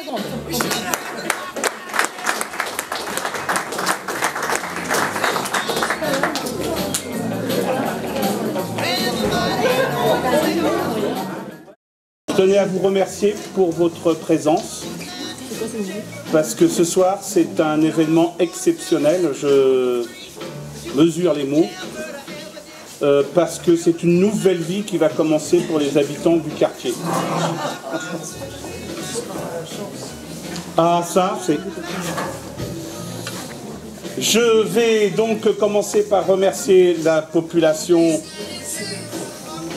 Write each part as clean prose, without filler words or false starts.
secondes. Je tenais à vous remercier pour votre présence, parce que ce soir c'est un événement exceptionnel, je mesure les mots, parce que c'est une nouvelle vie qui va commencer pour les habitants du quartier. Ah ça c'est... Je vais donc commencer par remercier la population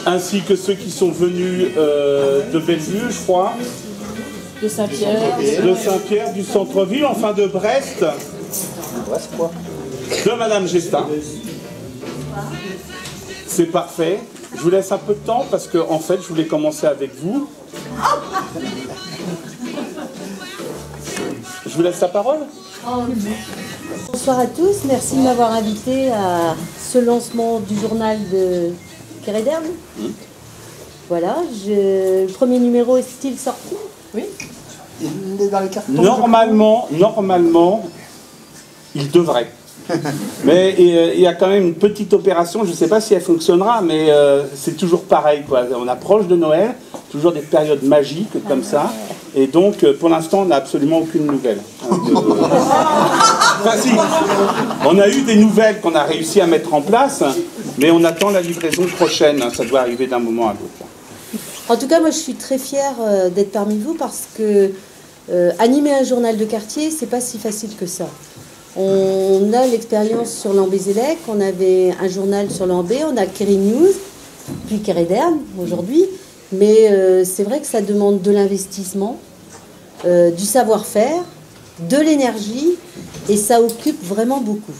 ainsi que ceux qui sont venus de Bellevue, je crois. De Saint-Pierre. De Saint-Pierre, du centre-ville, enfin de Brest. Brest quoi? De Madame Gestin. C'est parfait. Je vous laisse un peu de temps parce que en fait, je voulais commencer avec vous. Je vous laisse la parole. Bonsoir à tous, merci de m'avoir invité à ce lancement du journal de Kéréderne. Voilà, le premier numéro est-il sorti? Oui. Il est dans les cartons. Normalement, il devrait. Mais il y a quand même une petite opération, je ne sais pas si elle fonctionnera, mais c'est toujours pareil, quoi. On approche de Noël, toujours des périodes magiques comme ça, et donc pour l'instant on n'a absolument aucune nouvelle. Enfin si, on a eu des nouvelles qu'on a réussi à mettre en place, mais on attend la livraison prochaine, ça doit arriver d'un moment à l'autre. En tout cas, moi je suis très fière d'être parmi vous parce que animer un journal de quartier, c'est pas si facile que ça. On a l'expérience sur Lambézélec, on avait un journal sur Lambé, on a Kéry News, puis Kéréderne aujourd'hui, mais c'est vrai que ça demande de l'investissement, du savoir-faire, de l'énergie, et ça occupe vraiment beaucoup.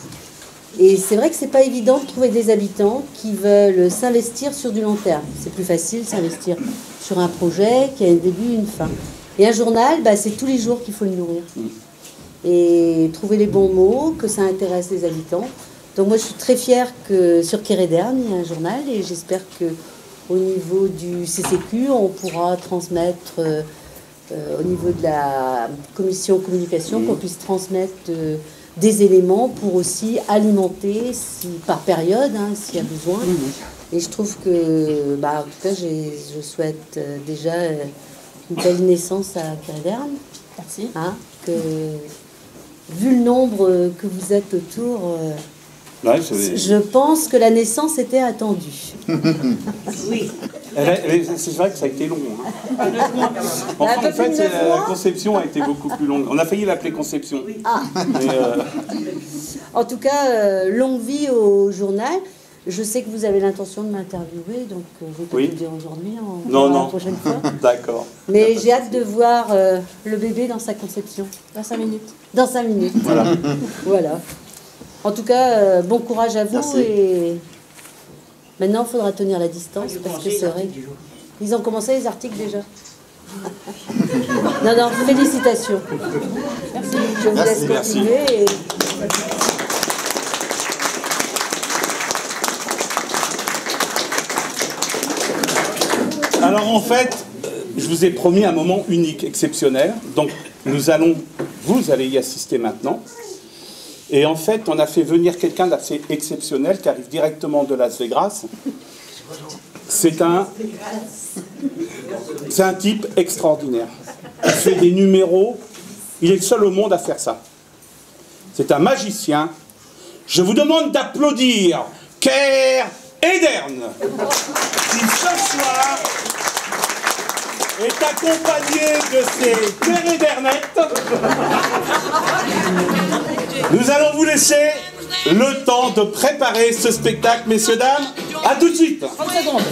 Et c'est vrai que c'est pas évident de trouver des habitants qui veulent s'investir sur du long terme. C'est plus facile de s'investir sur un projet qui a un début et une fin. Et un journal, bah, c'est tous les jours qu'il faut le nourrir. Et trouver les bons mots, que ça intéresse les habitants. Donc moi je suis très fière que sur Kéréderne, il y a un journal, et j'espère qu'au niveau du CCQ, on pourra transmettre, au niveau de la commission communication, qu'on puisse transmettre des éléments pour aussi alimenter, par période, hein, s'il y a besoin. Et je trouve que, bah, en tout cas, je souhaite déjà une belle naissance à Kéréderne. Merci. Hein, vu le nombre que vous êtes autour, Ouais, je pense que la naissance était attendue. Oui. C'est vrai que ça a été long. Hein. Enfin, en fait, la conception a été beaucoup plus longue. On a failli l'appeler conception. Ah. Mais, En tout cas, longue vie au journal. Je sais que vous avez l'intention de m'interviewer, donc je ne vais pas vous le dire aujourd'hui, la prochaine fois. D'accord. Mais j'ai hâte de voir le bébé dans sa conception. Dans 5 minutes. Dans 5 minutes. Voilà. Voilà. En tout cas, bon courage à vous. Merci. Et maintenant, il faudra tenir la distance parce que c'est vrai. Ils ont commencé les articles déjà. Non, félicitations. Merci. Je vous laisse continuer. Et... Alors en fait, je vous ai promis un moment unique, exceptionnel. Donc vous allez y assister maintenant. Et en fait, on a fait venir quelqu'un d'assez exceptionnel qui arrive directement de Las Vegas. C'est un type extraordinaire. Il fait des numéros. Il est le seul au monde à faire ça. C'est un magicien. Je vous demande d'applaudir Kéréderne, qui ce soir est accompagné de ses Kérédernettes. Nous allons vous laisser le temps de préparer ce spectacle, messieurs, dames. À tout de suite. 30 secondes.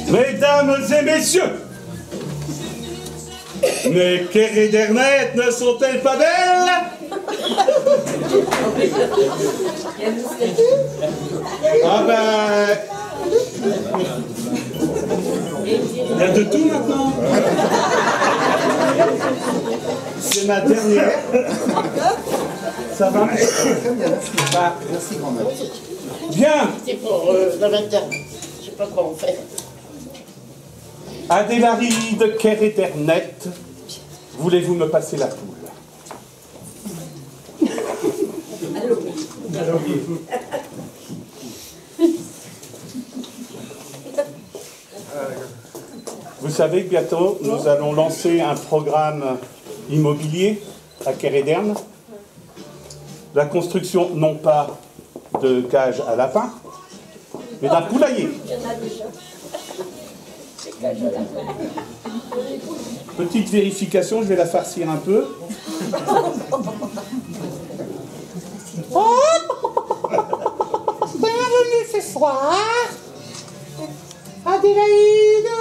Mesdames et messieurs, Mais Kéré d'Ernet ne sont-elles pas belles? Ah ben... Il y a de tout maintenant. C'est ma dernière. Ça va? Merci grand-mère. Bien. C'est pour la 21. Je sais pas quoi on fait. Adélaride Kéré d'Ernet, voulez-vous me passer la poule? Allô. Vous savez que bientôt, nous allons lancer un programme immobilier à Kéré d'Erne. La construction, non pas de cages à lapins, mais d'un poulailler. Petite vérification, je vais la farcir un peu. Bienvenue ce soir, Adélaïde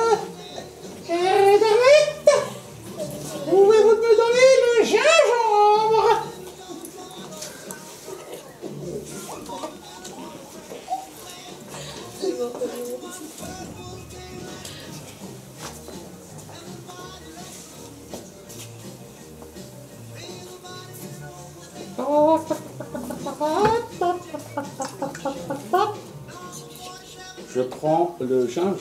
et Dermette. Pouvez-vous me donner le gingembre? Je prends le gingembre.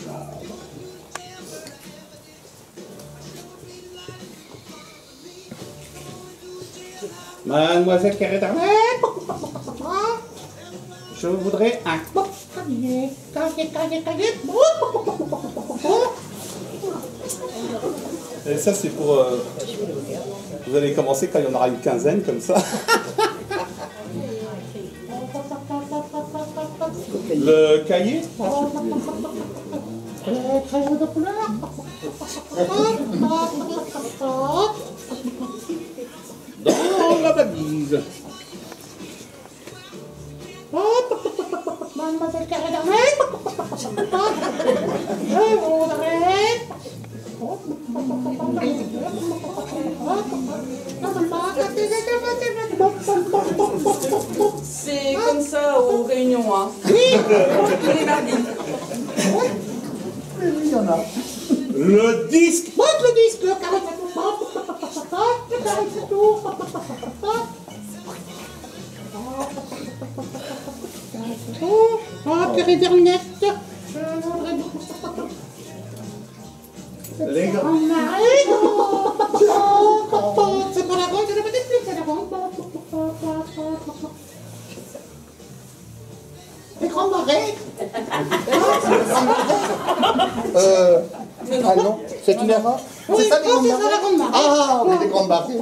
Mademoiselle Kéré d'Ernet, je voudrais un... Et ça, c'est pour... vous allez commencer quand il y en aura une quinzaine, comme ça. Le cahier? Dans la valise. Mademoiselle Kéré d'Ernet, je voudrais... C'est comme ça aux réunions, hein. Oui. Les mardis. Il y en a. Le disque. Monte le disque, le carré de tout. Oh, Kéré d'Ernet, je voudrais... Les grands. On arrête. C'est pas la grande, c'est la petite fille, c'est la grande. Les grands marais. Ah non, c'est une erreur. Oui, C'est ça les non, grandes c'est ça, la marées? grande marée. Ah oui, les grandes marées.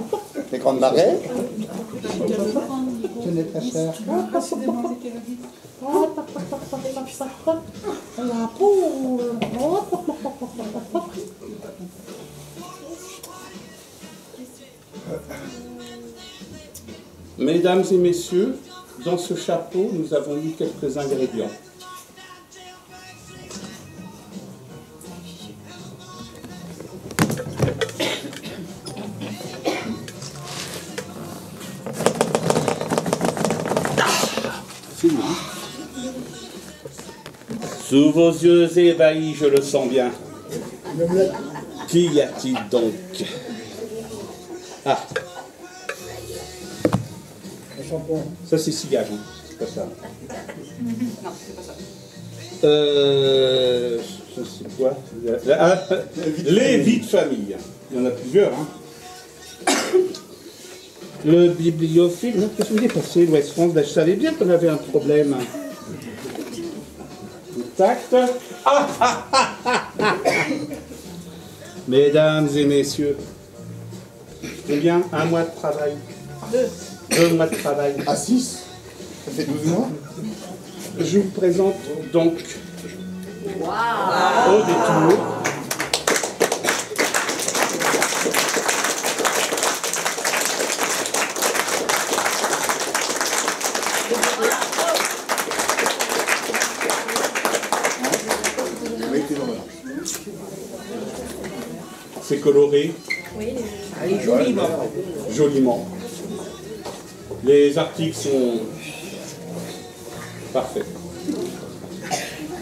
Les grandes marées. Tenez très cher. La poule. Mesdames et messieurs, dans ce chapeau, nous avons mis quelques ingrédients. Sous vos yeux ébahis, je le sens bien. Qu'y a-t-il donc? Ah, ça c'est cigage, hein. C'est pas ça. Non, c'est pas ça. Je sais quoi. Les vies de famille. Il y en a plusieurs, hein. Le bibliophile, non, qu'est-ce que vous avez passé, l'Ouest France? Ben, je savais bien qu'on avait un problème. Tact. Ah, ah, ah, ah, ah. Mesdames et messieurs, eh bien, un mois de travail. 2 mois de travail. À 6. Ça fait 12 mois. Je vous présente donc au détour c'est coloré, Allez, joliment. Joliment. Les articles sont parfaits.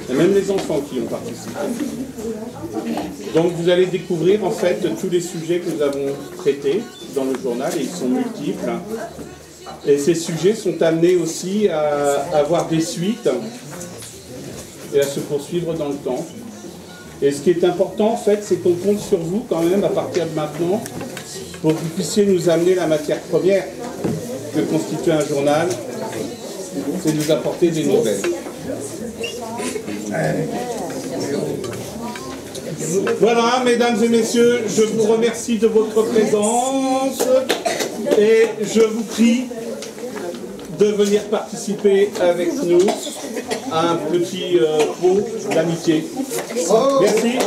Et même les enfants qui ont participé. Donc vous allez découvrir en fait tous les sujets que nous avons traités dans le journal, et ils sont multiples. Et ces sujets sont amenés aussi à avoir des suites et à se poursuivre dans le temps. Et ce qui est important en fait, c'est qu'on compte sur vous quand même à partir de maintenant pour que vous puissiez nous amener la matière première que constitue un journal, c'est nous apporter des nouvelles. Voilà, mesdames et messieurs, je vous remercie de votre présence et je vous prie de venir participer avec nous à un petit pot d'amitié. Merci.